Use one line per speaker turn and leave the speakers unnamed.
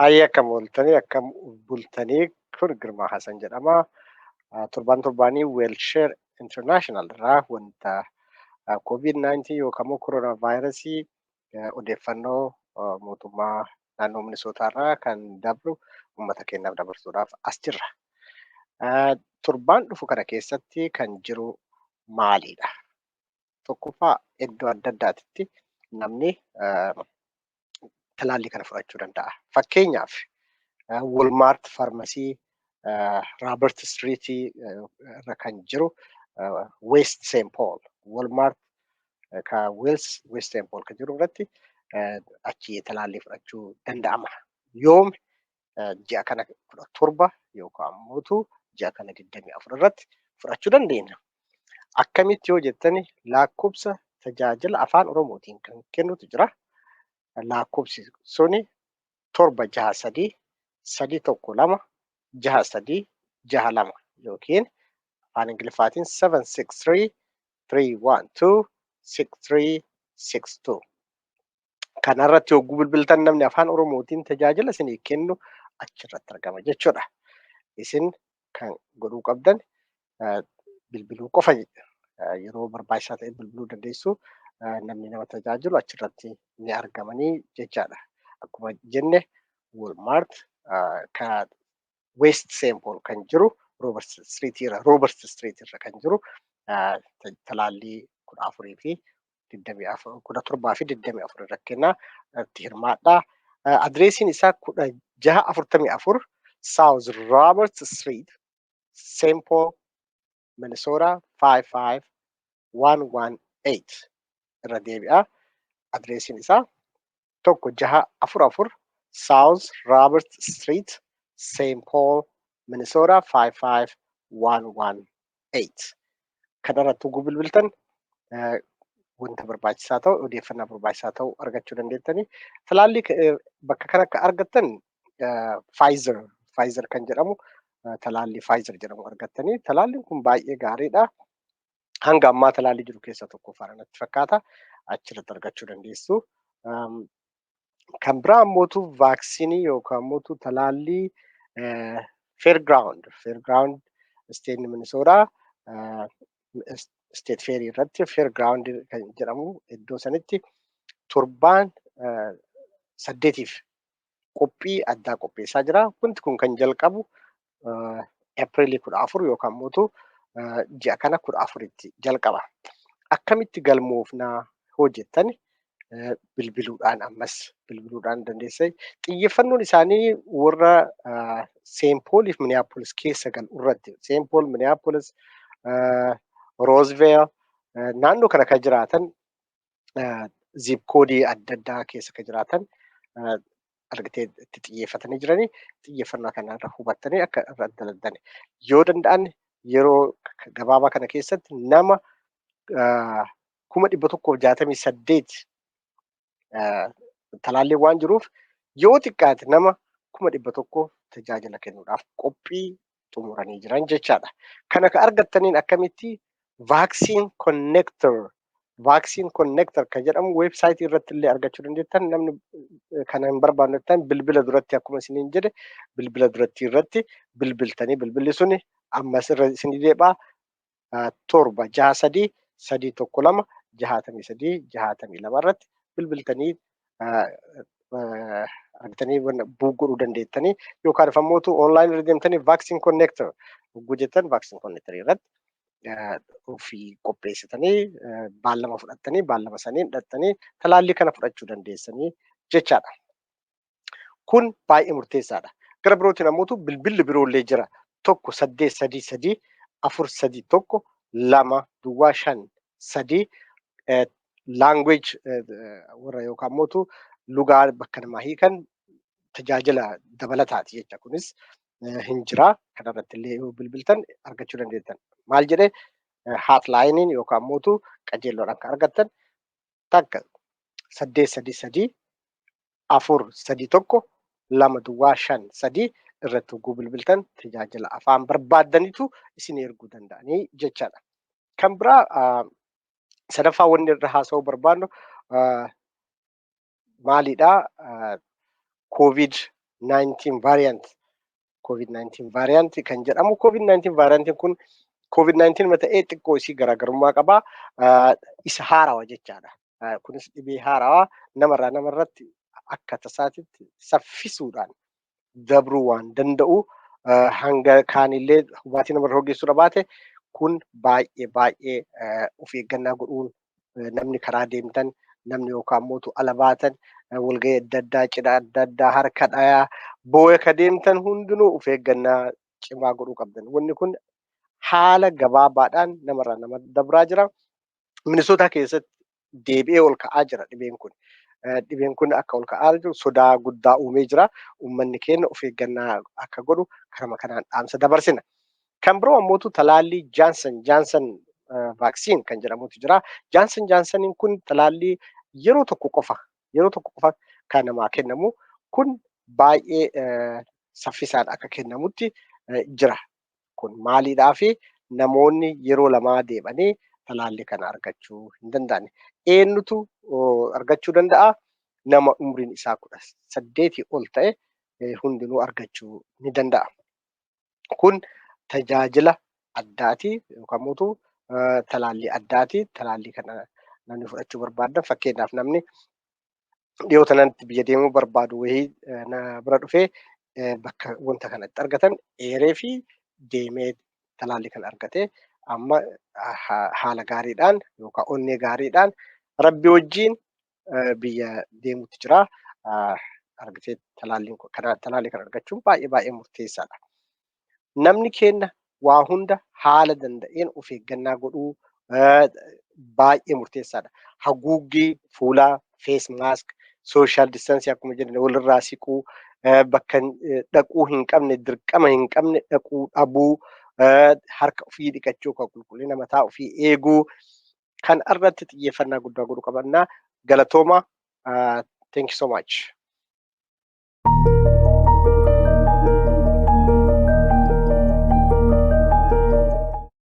Akkam ooltanii akkam bultanii kun Girma Hassan jedhama. Torbaanii WellShare International irraa wanta COVID-19 yookaan immoo coronavirusii odeeffannoo mootummaa naannoo Minisootaa irraa kan dabru uummata keenyaaf dabarsuudhaaf as jirra. Torbaan dhufu kana keessatti kan jiru maalidha? Tokkoffaa iddoo adda addaatitti namni talaallii kana fudhachuu danda'a. Fakkeenyaaf Walmart Pharmacy Robert Street irra kan jiru West St. Paul Walmart ka West St. Paul kan jiru irratti achi talaallii fudhachuu danda'ama. Yoom ji'a kana 17 yookaan immoo ji'a kana 24 irratti fudhachuu dandeenya. Akkamitti yoo jettani lakkoofsa tajaajila afaan Oromootiin kan kennutu jira. Lakkoofsi suni 763 312 6362 yookiin afaan Ingiliffaatiin 763 312 6362. Kanarratti yogguu bilbiltan namni afaan Oromootiin tajaajila isinii kennu achirratti argama jechuudha. Isin kan godhuu qabdan bilbiluu qofa yeroo barbaachisaa ta'e bilbiluu dandeessu. Namni nama tajaajilu achirratti ni argamanii jechaadha. Akkuma jenne Walmart ka West St. Paul kan jiru Robert Street irra kan jiru talaallii 14 fi 17 fi 24 irra kennaa itti hirmaadhaa. Adreesiin isaa 1644 South Robert Street St. Paul Minnesota 55118 irra deebi'a. Adreesiin isaa 1644 South Robert Street St. Paul Minnesota 55118. Kanarratti yogguu bilbiltan wanta barbaachisaa ta'u odeeffannoo barbaachisaa ta'u argachuu dandeettanii. Talaallii bakka kana akka argattan Pfizer kan jedhamu talaallii Pfizer jedhamu argattanii. Talaalliin kun baay'ee gaariidha. Hanga ammaa talaallii jiru keessaa tokkoffaadha natti fakkaata. Achirratti argachuu dandeessu. Kan biraa immoo vaaksiinii yookaan immoo talaallii Fairground State Minnesota State Fair irratti Fairground kan jedhamu iddoo sanitti torbaan 8 qophii addaa qopheessaa jira. Wanti kun kan jalqabu April 14 yookaan immoo ji'a kana 14tti jalqaba. Akkamitti galmoofnaa hojjettan bilbiluudhaan dandeessee xiyyeeffannoon isaanii warra St. Paul fi Minneapolis keessa galu irratti St. Paul, Minneapolis, Roseville naannoo kana kan jiraatan zip koodii adda addaa keessa kan jiraatan argatee itti xiyyeeffatanii jiranii xiyyeeffannoo kanarra hubattanii akka irra dalagan yoo danda'an yeroo gabaabaa kana keessatti nama 168 talaallii waan jiruuf yoo xiqqaate nama 100 tajaajila kennuudhaaf qophii xumuranii jiran jechaadha. Kana kan argattaniin akkamitti vaccine connector kan jedhamu weebsaayitii irratti illee argachuu dandeettan. Namni kana hin barbaanne bilbila duratti akkuma isiniin jedhe bilbila duratti irratti bilbiltanii bilbilli suni ammas irra isinii deebi'a 763 312 6362 irratti bilbiltanii argatanii buuguu dandeettanii yookaan immoo online irra deemtanii vaccine connector yogguu jettan vaccine connector irratti ofii qopheessitanii baallama fudhattanii baallama saniin hidhattanii talaallii kana fudhachuu dandeessanii jechaadha. Kun baay'ee murteessaadha. Gara birootiin ammoo bilbilli biroollee jira. 1833 431 2 5 language warra yookaan immoo lugaa bakka namaa hiikan tajaajila dabalataati jecha. Kunis hin jira. Kanarratti illee yoo bilbiltan argachuu dandeettan. Maal jedhee hotline yookaan immoo qajeelloodhaan kan argattan takka 833 431 2 irratti yogguu bilbiltan tajaajila afaan barbaaddanitu isin erguu danda'anii jechaadha. Kan biraa sadaffaa wanni irra haasa'uu barbaannu maalidhaa? COVID-19 COVID-19 variant. COVID-19 variant kan jedhamu COVID-19 variant kun COVID-19 mata'ee xiqqoo isii garaagarummaa qaba. Isa haarawaa jechaadha. Kunis dhibee haarawaa namarraa namarratti akka tasaatitti saffisuudhaan dabruu waan danda'u hanga kaanillee hubaatii namarra hogeessuu baate kun baay'ee of eeggannaa godhuun namni karaa deemtan namni yookaan mootu ala baatan walgahii adda addaa cidha adda addaa harka dhayaa booya ka deemtan hundinuu of eeggannaa cimaa godhuu qabdan. Wanni kun haala gabaabaadhaan namarraa nama dabraa jira. Minisootaa keessatti deebi'ee ol ka'aa jira dhibeen kun. Dhibeen kun akka ol ka'aa jiru sodaa guddaa uumee jira. Uummanni keenya of eeggannaa akka godhu karama kanaan dhaamsa dabarsina. Kan biroo ammootu talaallii Jaansan vaaksiin kan jedhamutu jira. Jaansaniin kun talaallii yeroo tokko qofa kan namaa kennamu. Kun baay'ee saffisaan akka kennamutti jira. Kun maaliidhaafi namoonni yeroo lamaa deemanii talaallii kana argachuu hin danda'ani. Eenyutu argachuu danda'a? Nama umriin isaa 18 ol ta'e hundinuu argachuu ni danda'a. Kun tajaajila addaati yookaan immoo talaallii addaati. Talaallii kana namni fudhachuu barbaadan fakkeenyaaf namni dhiyoo kanatti biyya deemuu barbaadu wayii na bira dhufee bakka wanta kanatti argatan eeree fi deemee talaallii kana argatee amma haala gaariidhaan yookaan onnee gaariidhaan rabbi wajjin biyya deemuutti jira. Argatee talaallii kana argachuun baay'ee murteessaadha. Namni keenya waa hunda haala danda'een of eeggannaa godhuu baay'ee murteessaadha. Haguuggii fuulaa, face mask, social distance akkuma jedhame walirraa siquu, bakka dhaquu hin qabne, dirqama hin qabne dhaquu dhabuu, harka ofii dhiqachuu, kan qulqullina mataa ofii eeguu kan irratti xiyyeeffannaa guddaa godhuu qabannaa. Galatooma. Thank you so much.